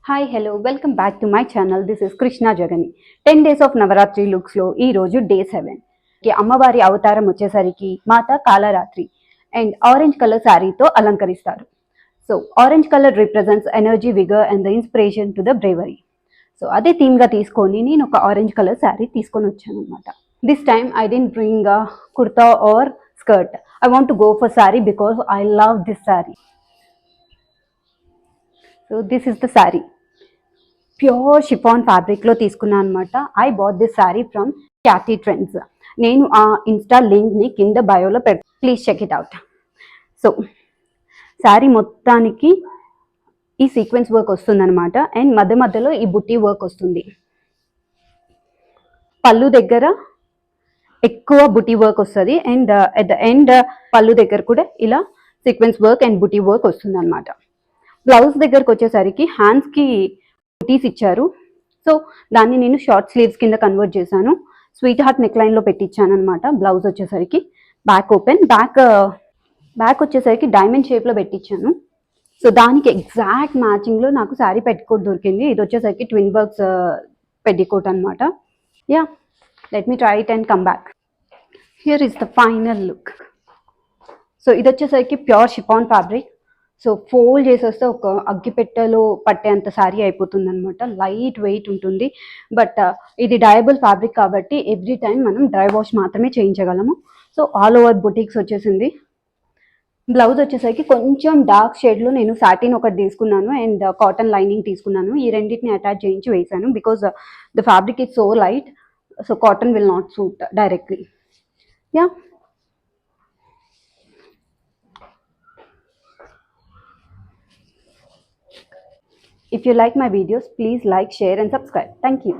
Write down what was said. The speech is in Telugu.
Hi hello welcome back to my channel. This is Krishna Jagani. 10 days of Navratri లుక్స్లో ఈరోజు డే 7. అమ్మవారి అవతారం వచ్చేసరికి మాత కాళరాత్రి అండ్ ఆరెంజ్ కలర్ శారీతో అలంకరిస్తారు. So orange colour represents energy, vigour and the inspiration to the bravery. So అదే థీమ్గా తీసుకొని నేను ఒక ఆరెంజ్ కలర్ శారీ తీసుకొని వచ్చాను అనమాట. This time I didn't bring kurta or skirt. I want to go for sari because I love this sari. So this is the sari. Pure chiffon ఫ్యాబ్రిక్లో తీసుకున్నాను అనమాట. I bought this sari from Katy Trends. నేను ఆ ఇన్స్టా లింక్ని కింద బయోలో please check it out. So sari మొత్తానికి ఈ సీక్వెన్స్ వర్క్ వస్తుందన్నమాట అండ్ మధ్య మధ్యలో ఈ బుట్టి వర్క్ వస్తుంది. పళ్ళు దగ్గర ఎక్కువ బుట్టి వర్క్ వస్తుంది అండ్ అట్ ద ఎండ్ పళ్ళు దగ్గర కూడా ఇలా సీక్వెన్స్ వర్క్ అండ్ బుట్టి వర్క్ వస్తుంది అనమాట. బ్లౌజ్ దగ్గరకు వచ్చేసరికి హ్యాండ్స్కి బుటీస్ ఇచ్చారు. సో దాన్ని నేను షార్ట్ స్లీవ్స్ కింద కన్వర్ట్ చేశాను. స్వీట్ హార్ట్ నెక్ లైన్లో పెట్టించాను అనమాట. బ్లౌజ్ వచ్చేసరికి బ్యాక్ ఓపెన్, బ్యాక్ వచ్చేసరికి డైమండ్ షేప్లో పెట్టించాను. సో దానికి ఎగ్జాక్ట్ మ్యాచింగ్లో నాకు శారీ పెట్టికోట్ దొరికింది. ఇది వచ్చేసరికి ట్విన్ వర్క్స్ పెట్టికోట్ అనమాట. Yeah, let me try it and come back. Here is the final look. So ఇది వచ్చేసరికి pure chiffon fabric. So fold చేసేస్తే ఒక అగ్గిపెట్టెలో పట్టేంత శారీ అయిపోతుంది అనమాట. లైట్ వెయిట్ ఉంటుంది. బట్ ఇది డయబుల్ ఫ్యాబ్రిక్ కాబట్టి ఎవ్రీ టైం మనం డ్రై వాష్ మాత్రమే చేయించగలము. సో ఆల్ ఓవర్ బుటీక్స్ వచ్చేసింది. బ్లౌజ్ వచ్చేసరికి కొంచెం డార్క్ షేడ్లో నేను సాటిన్ ఒకటి తీసుకున్నాను అండ్ కాటన్ లైనింగ్ తీసుకున్నాను. ఈ రెండింటిని అటాచ్ చేయించి వేసాను because the fabric is so light. So cotton will not suit directly. Yeah, if you like my videos, please like, share and subscribe. Thank you.